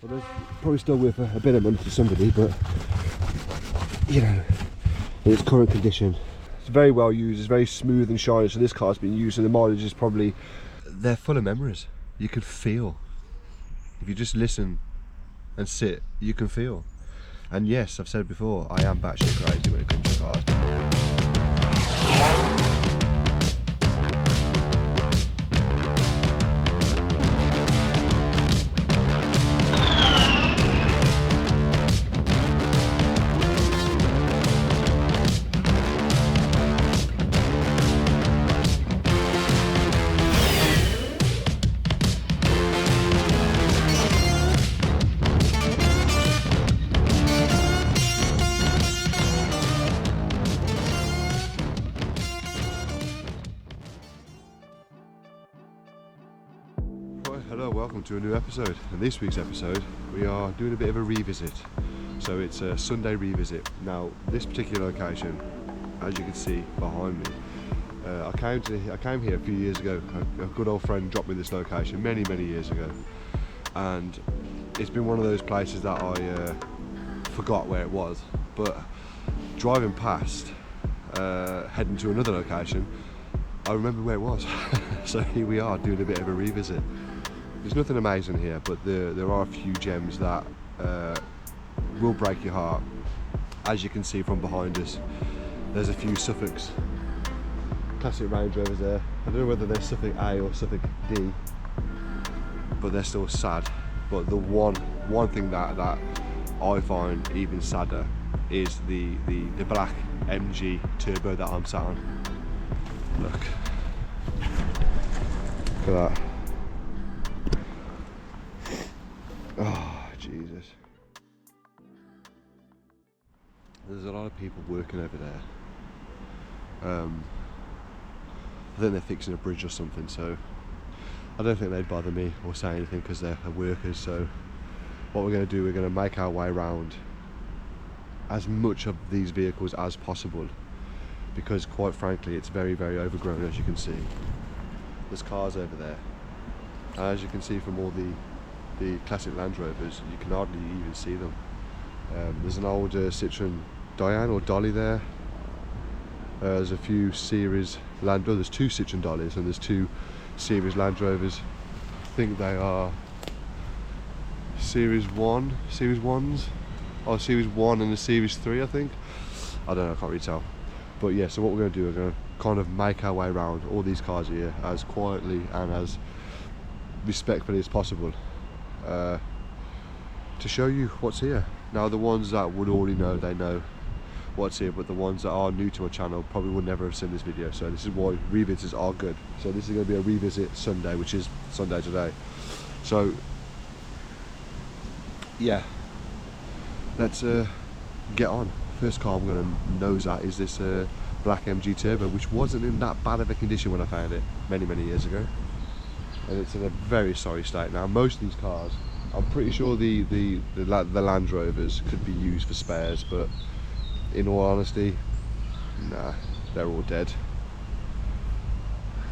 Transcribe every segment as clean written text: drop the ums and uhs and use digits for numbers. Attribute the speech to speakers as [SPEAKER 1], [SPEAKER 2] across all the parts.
[SPEAKER 1] Well, there's probably still worth a bit of money to somebody, but you know, in its current condition, it's very well used, it's very smooth and shiny, so this car's been used and the mileage is probably, they're full of memories. You can feel, if you just listen and sit, you can feel. And yes, I've said it before, I am batshit crazy when it comes to cars. Hello, welcome to a new episode. In this week's episode we are doing a bit of a revisit. So it's a Sunday revisit. Now this particular location, as you can see behind me, I came here a few years ago. A good old friend dropped me this location many years ago, and it's been one of those places that I forgot where it was, but driving past heading to another location, I remember where it was. So here we are doing a bit of a revisit. There's nothing amazing here, but there are a few gems that will break your heart. As you can see from behind us, there's a few Suffolks, classic Range Rovers there. I don't know whether they're Suffolk A or Suffolk D, but they're still sad. But the one thing that I find even sadder is the black MG Turbo that I'm sat on. Look at that. Oh, Jesus. There's a lot of people working over there. I think they're fixing a bridge or something, so I don't think they'd bother me or say anything because they're workers. So what we're going to do, we're going to make our way around as much of these vehicles as possible, because quite frankly it's very overgrown. As you can see, there's cars over there. As you can see from all the classic Land Rovers, you can hardly even see them. There's an old Citroen Diane or Dolly there. There's a few series Land Rovers, there's two Citroen Dollys and there's two series Land Rovers. I think they are series 1, series 1s, or series 1 and the series 3, I think. I don't know, I can't really tell. But yeah, so what we're going to do, we're going to kind of make our way around all these cars here as quietly and as respectfully as possible, to show you what's here. Now the ones that would already know, they know what's here, but the ones that are new to my channel probably would never have seen this video, so this is why revisits are good. So this is going to be a revisit Sunday, which is Sunday today. So yeah, let's get on. First car I'm going to nose at is this black MG Turbo, which wasn't in that bad of a condition when I found it many years ago, and it's in a very sorry state now. Most of these cars, I'm pretty sure the Land Rovers could be used for spares, but in all honesty, nah, they're all dead.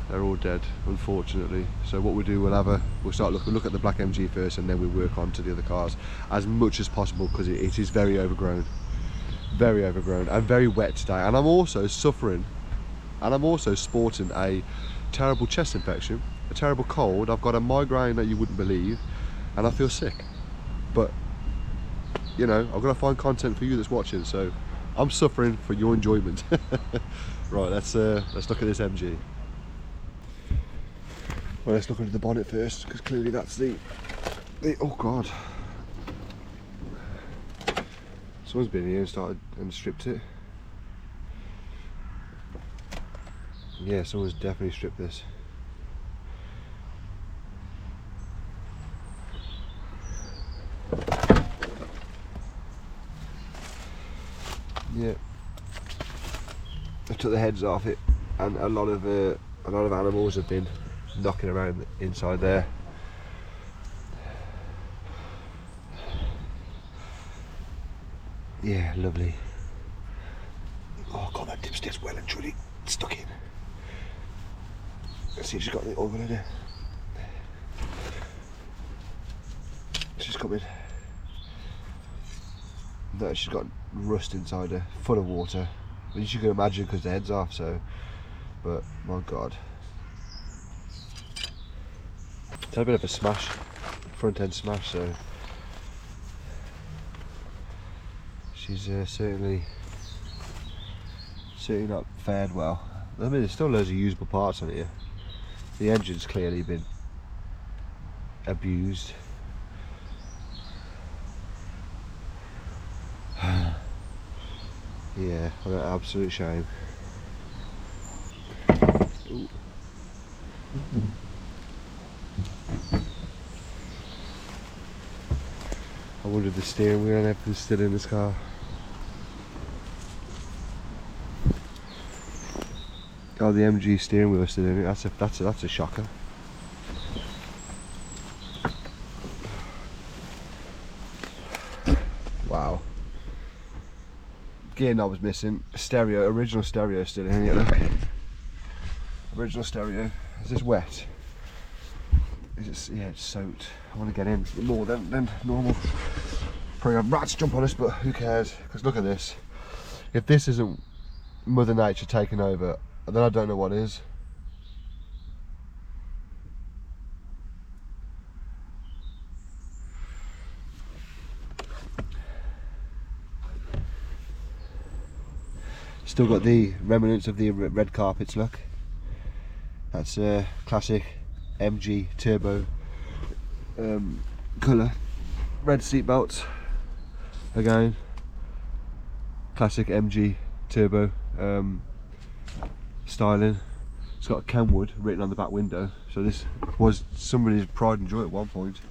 [SPEAKER 1] They're all dead, unfortunately. So what we'll do, we'll start look at the black MG first, and then we work on to the other cars as much as possible, because it is very overgrown and very wet today. And I'm also suffering, and I'm also sporting a terrible chest infection, a terrible cold. I've got a migraine that you wouldn't believe, and I feel sick. But you know, I've got to find content for you that's watching, so I'm suffering for your enjoyment. Right, let's look at this MG. Well, let's look under the bonnet first, because clearly that's the oh god, someone's been here and started and stripped it. Yeah, someone's definitely stripped this. Yeah, I took the heads off it, and a lot of animals have been knocking around inside there. Yeah, lovely. Oh god, that dipstick's well and truly stuck in. Let's see if she's got the organ in there. She's coming. No, she's got rust inside her, full of water. As you can imagine, because the head's off, so. But, my God. It's had a bit of a smash, front end smash, so. She's certainly not fared well. I mean, there's still loads of usable parts on it here. The engine's clearly been abused. Yeah, what an absolute shame. Ooh. I wonder if the steering wheel and everything's still in this car. Oh, the MG steering wheel is still in it. That's a shocker. Wow. Gear knob was missing. Stereo, original stereo still in it. Look. Original stereo. Is this wet? Is it? Yeah, it's soaked. I want to get in more than normal. Probably have rats jump on us, but who cares? Because look at this. If this isn't Mother Nature taking over, then I don't know what is. Still got the remnants of the red carpets, look. That's a classic MG turbo colour. Red seat belts. Again, classic MG turbo styling. It's got Kenwood written on the back window, so this was somebody's pride and joy at one point.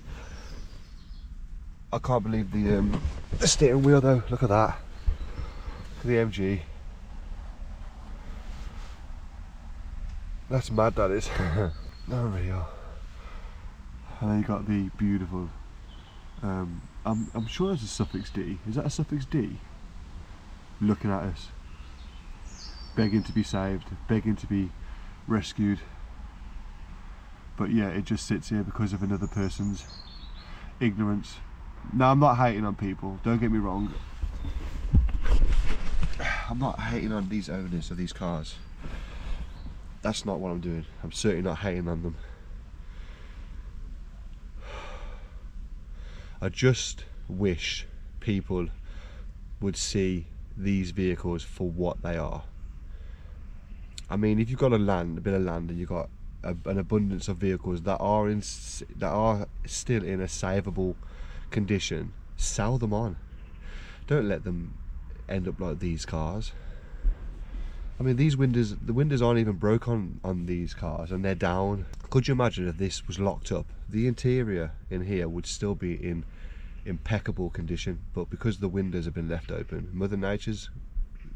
[SPEAKER 1] I can't believe the steering wheel though. Look at that. Look at the MG. That's mad, that is. There we are. And then you got the beautiful. I'm sure there's a suffix D. Is that a suffix D? Looking at us, begging to be saved, begging to be rescued. But yeah, it just sits here because of another person's ignorance. Now, I'm not hating on people. Don't get me wrong. I'm not hating on these owners of these cars. That's not what I'm doing. I'm certainly not hating on them. I just wish people would see these vehicles for what they are. I mean, if you've got a bit of land, and you've got an abundance of vehicles that are still in a savable condition, sell them on. Don't let them end up like these cars. I mean, the windows aren't even broke on these cars, and they're down. Could you imagine if this was locked up? The interior in here would still be in impeccable condition, but because the windows have been left open, Mother Nature's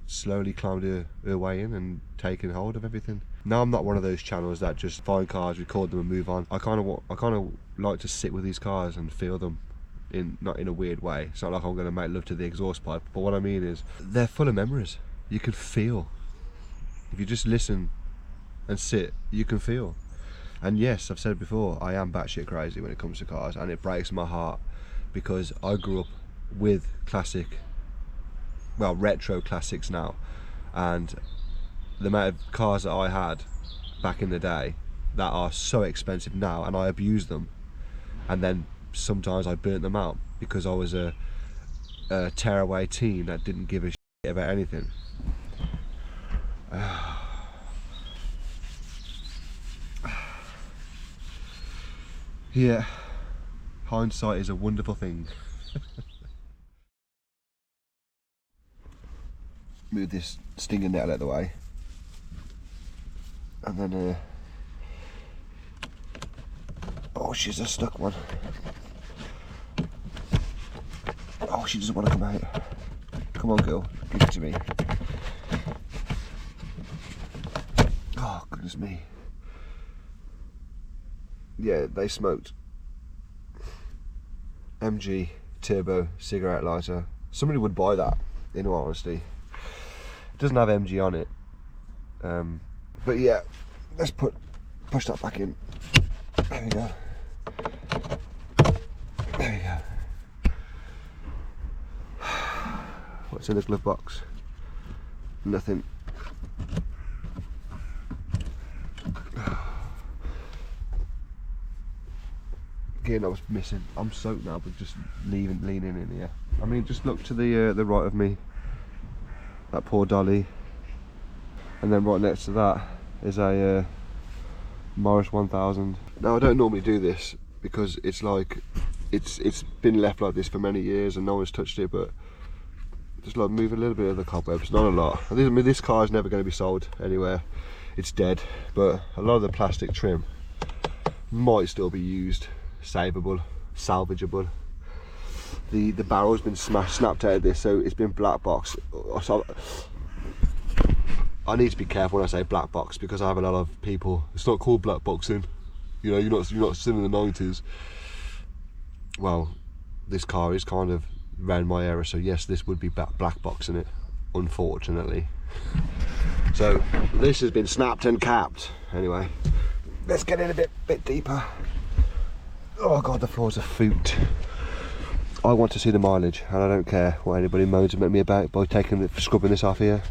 [SPEAKER 1] slowly climbed her way in and taken hold of everything. Now, I'm not one of those channels that just find cars, record them and move on. I kind of like to sit with these cars and feel them, not in a weird way. It's not like I'm going to make love to the exhaust pipe, but what I mean is they're full of memories. You can feel. If you just listen and sit, you can feel. And yes, I've said it before, I am batshit crazy when it comes to cars, and it breaks my heart because I grew up with retro classics now, and the amount of cars that I had back in the day that are so expensive now, and I abuse them, and then sometimes I burnt them out because I was a tearaway teen that didn't give a shit about anything. Yeah, hindsight is a wonderful thing. Move this stinging nettle out of the way, and then oh, she's a stuck one. Oh, she doesn't want to come out. Come on, girl, give it to me. Oh, goodness me. Yeah, they smoked. MG turbo cigarette lighter. Somebody would buy that, in all honesty. It doesn't have MG on it. But yeah, let's push that back in. There we go. There we go. What's in the glove box? Nothing. Again, I was missing. I'm soaked now, but just leaning in here. I mean, just look to the right of me. That poor dolly. And then right next to that is a Morris 1000. Now, I don't normally do this because it's like it's been left like this for many years and no one's touched it, but just like move a little bit of the cobwebs, not a lot. I mean, this car is never going to be sold anywhere. It's dead, but a lot of the plastic trim might still be used, savable, salvageable. The barrel's been snapped out of this, so it's been black box. So I need to be careful when I say black box because I have a lot of people. It's not called black boxing. You know, you're not still in the 90s. Well, this car is kind of around my era, so yes, this would be black boxing it, unfortunately. So this has been snapped and capped. Anyway, let's get in a bit deeper. Oh god, the floors are foot. I want to see the mileage, and I don't care what anybody moans at me about by scrubbing this off here.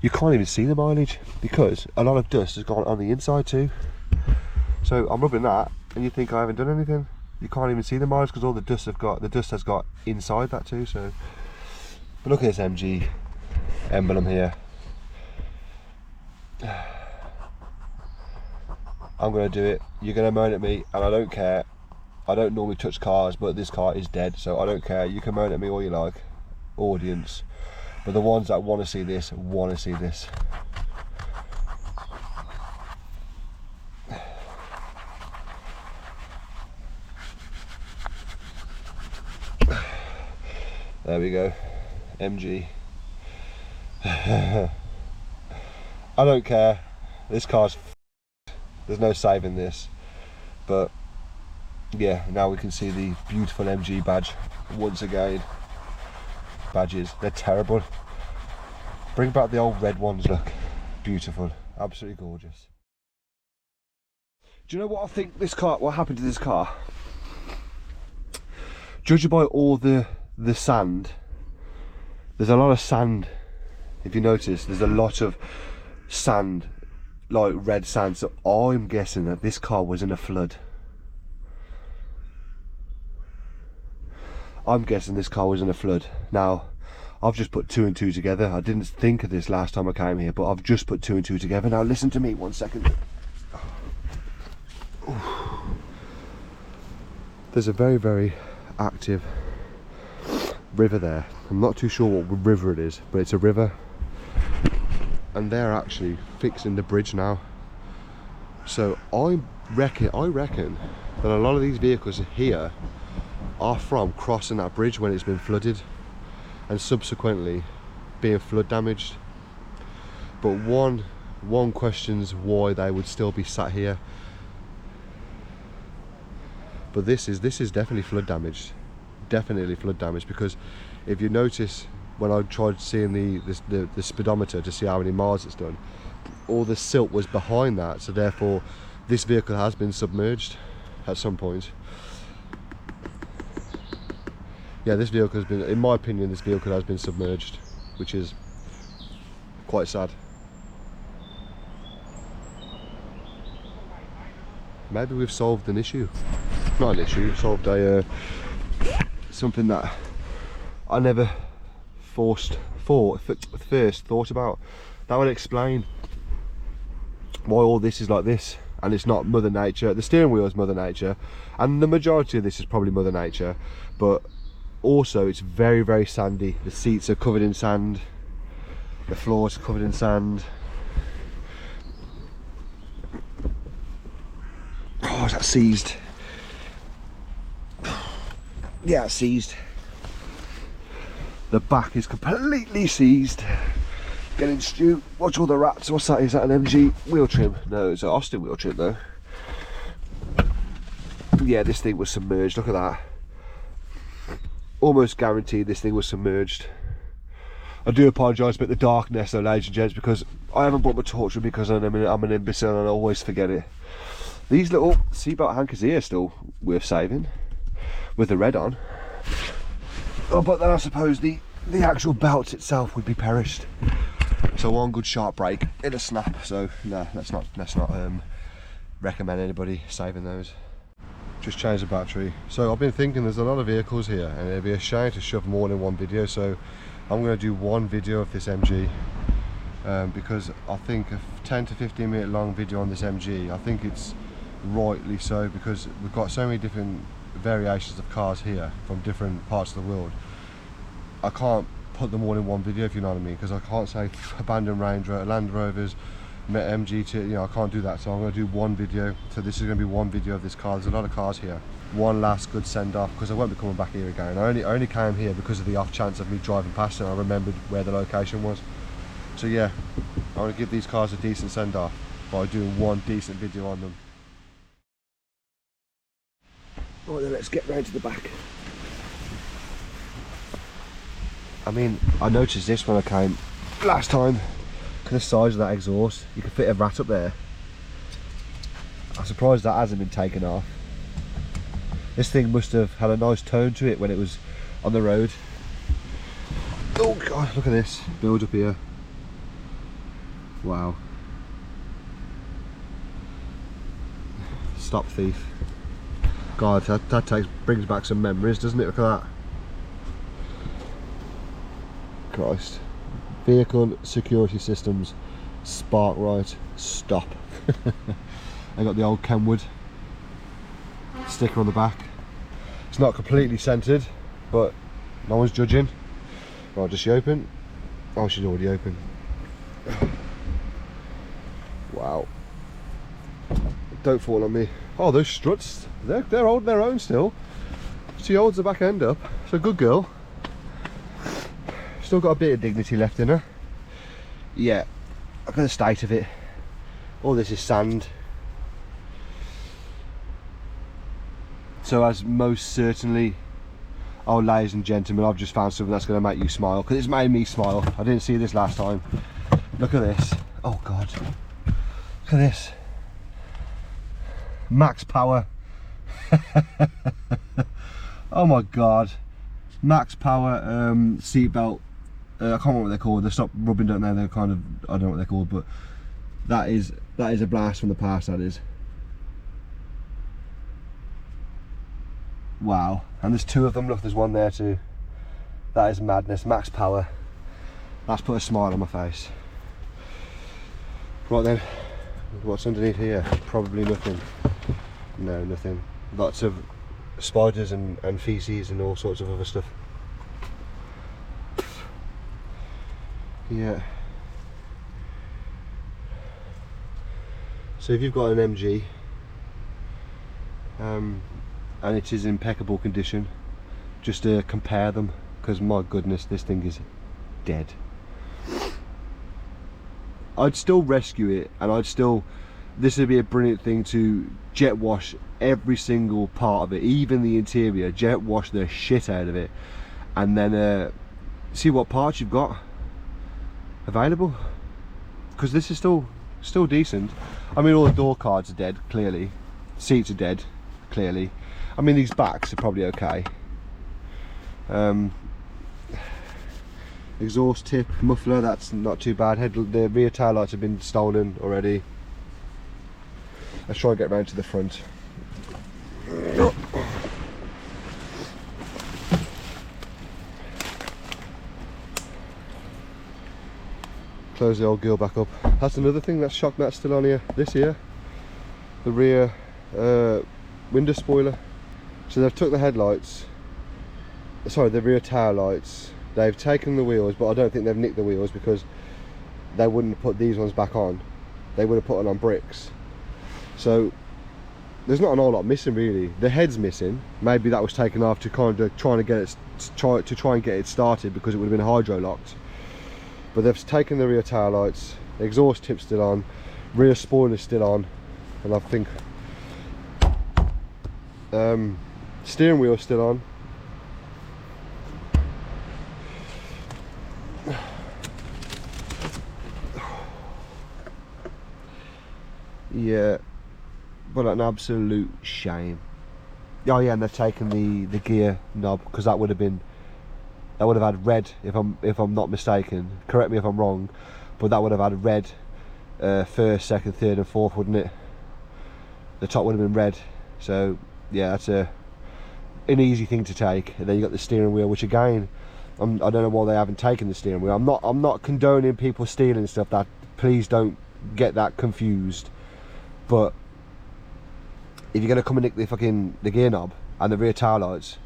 [SPEAKER 1] You can't even see the mileage because a lot of dust has gone on the inside too. So I'm rubbing that, and you think I haven't done anything. You can't even see the mileage because all the dust has got inside that too. So, but look at this MG emblem here. I'm gonna do it. You're gonna moan at me, and I don't care. I don't normally touch cars, but this car is dead, so I don't care. You can moan at me all you like, audience. But the ones that want to see this, want to see this. There we go, MG. I don't care. This car's there's no saving this. But yeah, now we can see the beautiful MG badge once again. Badges, they're terrible. Bring back the old red ones, look. Beautiful, absolutely gorgeous. Do you know what I think what happened to this car? Judging by all the sand, there's a lot of sand. If you notice, there's a lot of sand, like red sand. So I'm guessing that this car was in a flood. I'm guessing this car was in a flood. Now, I've just put 2 and 2 together. I didn't think of this last time I came here, but I've just put 2 and 2 together. Now listen to me 1 second. There's a very, very active river there. I'm not too sure what river it is, but it's a river. And they're actually fixing the bridge now. So I reckon that a lot of these vehicles here are from crossing that bridge when it's been flooded and subsequently being flood damaged. But one questions why they would still be sat here. But this is definitely flood damaged. Definitely flood damaged, because if you notice when I tried seeing the speedometer to see how many miles it's done, all the silt was behind that, so therefore this vehicle has been submerged at some point. Yeah, this vehicle has been, in my opinion, this vehicle has been submerged, which is quite sad. Maybe we've solved an issue. Not an issue, solved something that I never first thought about. That would explain why all this is like this, and it's not Mother Nature. The steering wheel is Mother Nature, and the majority of this is probably Mother Nature, but also it's very, very sandy. The seats are covered in sand, the floors are covered in sand. Oh, is that seized? Yeah, it's seized. The back is completely seized. Getting Stu, watch all the rats. What's that? Is that an MG wheel trim? No, it's an Austin wheel trim though. Yeah, this thing was submerged, look at that. Almost guaranteed this thing was submerged. I do apologise about the darkness though, ladies and gents, because I haven't brought my torch with me because I'm an imbecile and I always forget it. These little seatbelt hankers here are still worth saving, with the red on. Oh, but then I suppose the the actual belt itself would be perished. So one good sharp break, it'll snap. So no, let's not recommend anybody saving those. Just change the battery. So I've been thinking there's a lot of vehicles here and it'd be a shame to shove more in one video, so I'm going to do one video of this MG, because I think a 10 to 15 minute long video on this MG, I think it's rightly so, because we've got so many different variations of cars here from different parts of the world. I can't put them all in one video, if you know what I mean, because I can't say abandoned Land Rovers, MG to, you know, I can't do that. So I'm going to do one video. So this is going to be one video of this car. There's a lot of cars here. One last good send off, because I won't be coming back here again. I only came here because of the off chance of me driving past and I remembered where the location was. So yeah, I want to give these cars a decent send off by doing one decent video on them. Right then, let's get round to the back. I mean, I noticed this when I came last time. Look at the size of that exhaust. You can fit a rat up there. I'm surprised that hasn't been taken off. This thing must have had a nice tone to it when it was on the road. Oh god, look at this build up here. Wow. Stop thief. God, that brings back some memories, doesn't it? Look at that. Christ. Vehicle security systems, spark right, stop. I got the old Kenwood sticker on the back. It's not completely scented, but no one's judging. Right, does she open? Oh, she's already open. Wow. Don't fall on me. Oh, those struts, they're holding their own still. She holds the back end up. It's a good girl. Still got a bit of dignity left in her. Yeah, look at the state of it. All this is sand. So as most certainly, oh ladies and gentlemen, I've just found something that's going to make you smile, because it's made me smile. I didn't see this last time. Look at this. Oh god. Look at this. Max power. Oh my god. Max power seatbelt. I can't remember what they're called. They stop rubbing, don't they? They're kind of, I don't know what they're called, but that is a blast from the past, that is. Wow. And there's two of them. Look, there's one there too. That is madness. Max power. That's put a smile on my face. Right then, what's underneath here? Probably nothing. No, nothing. Lots of spiders and feces and all sorts of other stuff. Yeah. So if you've got an MG and it is in impeccable condition, just to compare them, because my goodness, this thing is dead. I'd still rescue it, and this would be a brilliant thing to jet wash every single part of it, even the interior, jet wash the shit out of it, and then see what parts you've got available, because this is still decent. I mean, all the door cards are dead, clearly. Seats are dead, clearly. I mean, these backs are probably okay. Exhaust tip, muffler, that's not too bad. The rear tail lights have been stolen already. Let's try and get round to the front. Close the old girl back up. That's another thing, that's shock that's still on here. This here, the rear window spoiler. So they've took the headlights, sorry, the rear tail lights. They've taken the wheels, but I don't think they've nicked the wheels, because they wouldn't have put these ones back on. They would have put it on bricks. So there's not an whole lot missing really. The head's missing. Maybe that was taken off to kind of try and get it started, because it would have been hydro locked. But they've taken the rear tail lights, the exhaust tip's still on, rear spoiler's still on, and I think steering wheel's still on. Yeah, but an absolute shame. Oh yeah, and they've taken the gear knob, because that would have been that would have had red, if I'm not mistaken. Correct me if I'm wrong, but that would have had red first, second, third and fourth, wouldn't it? The top would have been red. So yeah, that's an easy thing to take. And then you got the steering wheel, which again, I don't know why they haven't taken the steering wheel. I'm not condoning people stealing stuff. That, please don't get that confused. But if you're gonna come and nick the gear knob and the rear tail lights,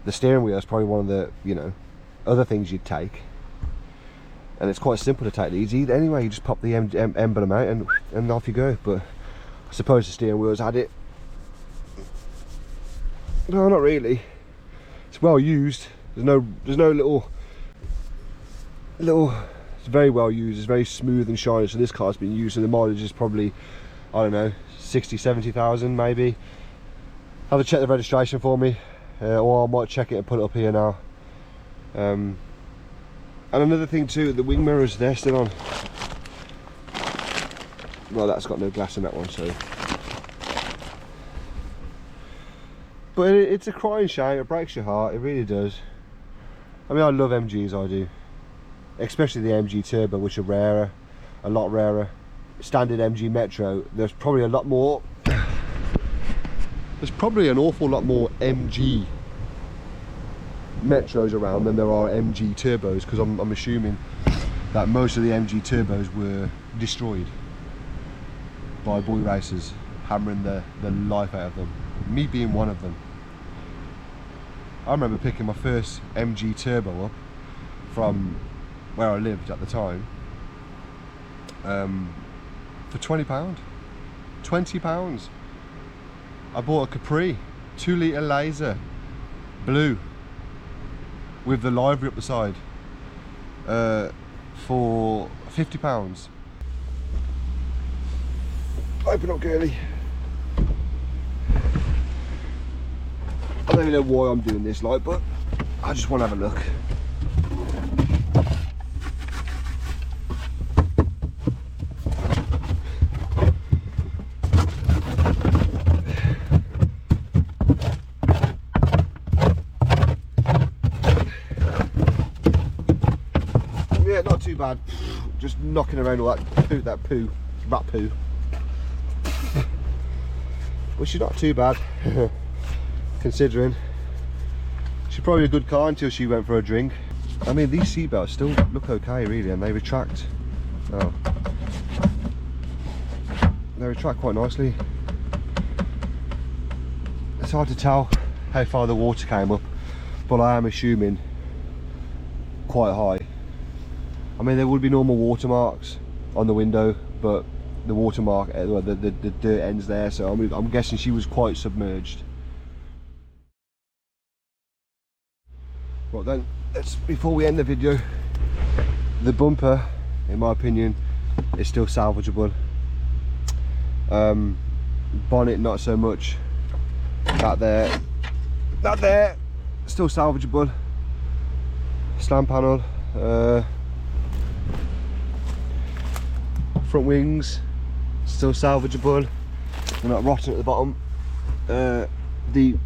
[SPEAKER 1] the steering wheel is probably one of the, you know, other things you'd take. And it's quite simple to take these. Anyway, you just pop the emblem out and off you go. But I suppose the steering wheel's had it. No, not really. It's well used. There's no little. It's very well used. It's very smooth and shiny. So this car's been used. So the mileage is probably, I don't know, 60,000-70,000 maybe. Have to check the registration for me, or I might check it and put it up here now. And another thing too, the wing mirrors, they're still on. Well, that's got no glass in that one, so. But it's a crying shame. It breaks your heart. It really does. I mean, I love MGs, I do. Especially the MG Turbo, which are rarer, a lot rarer. Standard MG Metro, there's probably a lot more. There's probably an awful lot more MG Metros around than there are MG Turbos, because I'm assuming that most of the MG Turbos were destroyed by boy racers, hammering the life out of them. Me being one of them. I remember picking my first MG Turbo up from where I lived at the time for £20. £20. I bought a Capri 2 litre laser blue with the livery up the side for £50. Open up, girly. I don't even know why I'm doing this, like, but I just want to have a look. Yeah, not too bad. Just knocking around all that poo, rat poo. Which is not too bad. Considering she's probably a good car until she went for a drink. I mean, these seatbelts still look okay really, and they retract. Oh, they retract quite nicely. It's hard to tell how far the water came up, but I am assuming quite high. I mean, there would be normal watermarks on the window, but the watermark, the dirt ends there, so I'm guessing she was quite submerged. Right then, before we end the video, the bumper, in my opinion, is still salvageable. Bonnet, not so much. That there, still salvageable. Slam panel, front wings, still salvageable. They're not rotten at the bottom. The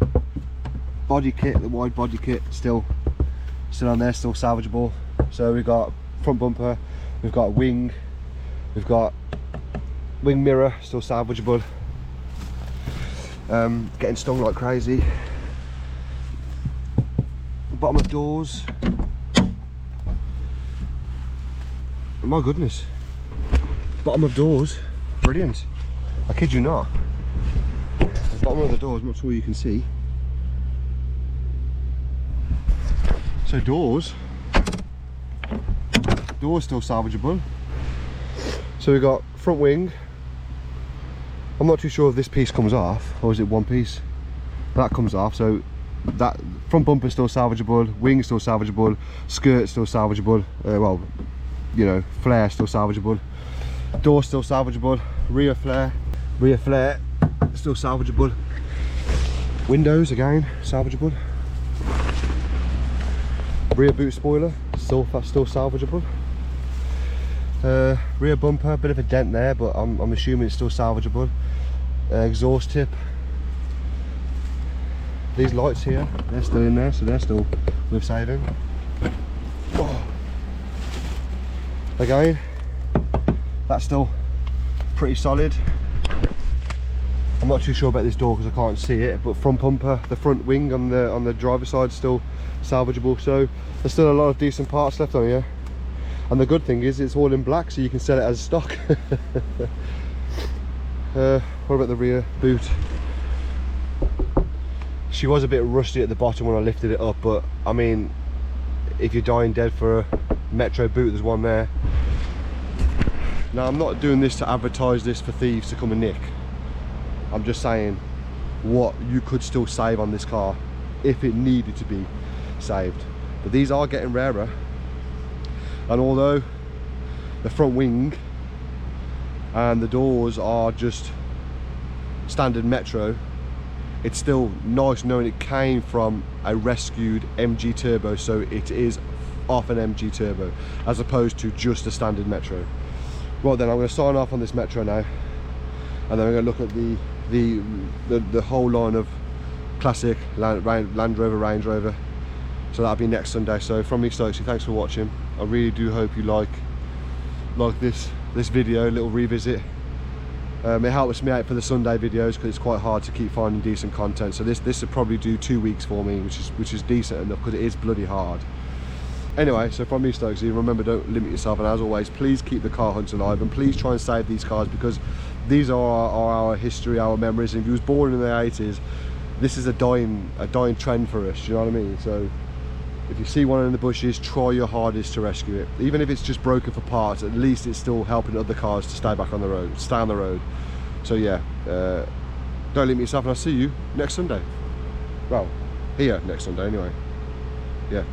[SPEAKER 1] body kit, the wide body kit, still on there, still salvageable. So we've got front bumper, we've got wing, we've got wing mirror, still salvageable. Getting stung like crazy. Bottom of doors, oh my goodness, bottom of doors, brilliant. I kid you not. The bottom of the doors, I'm not sure you can see. So doors still salvageable. So we've got front wing. I'm not too sure if this piece comes off or is it one piece. That comes off, so that front bumper still salvageable, wing still salvageable, skirt still salvageable, well, you know, flare still salvageable, door still salvageable, rear flare still salvageable, windows again salvageable, rear boot spoiler still salvageable, rear bumper, a bit of a dent there, but I'm assuming it's still salvageable. Exhaust tip, these lights here, they're still in there, so they're still worth saving. Oh. Again, that's still pretty solid. I'm not too sure about this door because I can't see it, but front bumper, the front wing on the driver's side is still salvageable, so there's still a lot of decent parts left on here. And the good thing is it's all in black, so you can sell it as stock. What about the rear boot? She was a bit rusty at the bottom when I lifted it up, but I mean, if you're dying dead for a Metro boot, there's one there. Now, I'm not doing this to advertise this for thieves to come and nick. I'm just saying what you could still save on this car if it needed to be saved. But these are getting rarer, and although the front wing and the doors are just standard Metro, it's still nice knowing it came from a rescued MG Turbo, so it is off an MG Turbo as opposed to just a standard Metro. Right then, I'm going to sign off on this Metro now, and then we're going to look at the whole line of classic Land Rover, Range Rover. So that'll be next Sunday. So from me, IMSTOKZE, thanks for watching. I really do hope you like this video, little revisit. It helps me out for the Sunday videos because it's quite hard to keep finding decent content. So this will probably do 2 weeks for me, which is decent enough because it is bloody hard. Anyway, so from me, IMSTOKZE, remember, don't limit yourself, and as always, please keep the car hunts alive, and please try and save these cars, because these are our history, our memories. And if you was born in the 80s, this is a dying trend for us, you know what I mean? So if you see one in the bushes, try your hardest to rescue it. Even if it's just broken for parts, at least it's still helping other cars to stay back on the road, stay on the road. So yeah, don't limit yourself, and I'll see you next Sunday. Well, here next Sunday anyway. Yeah.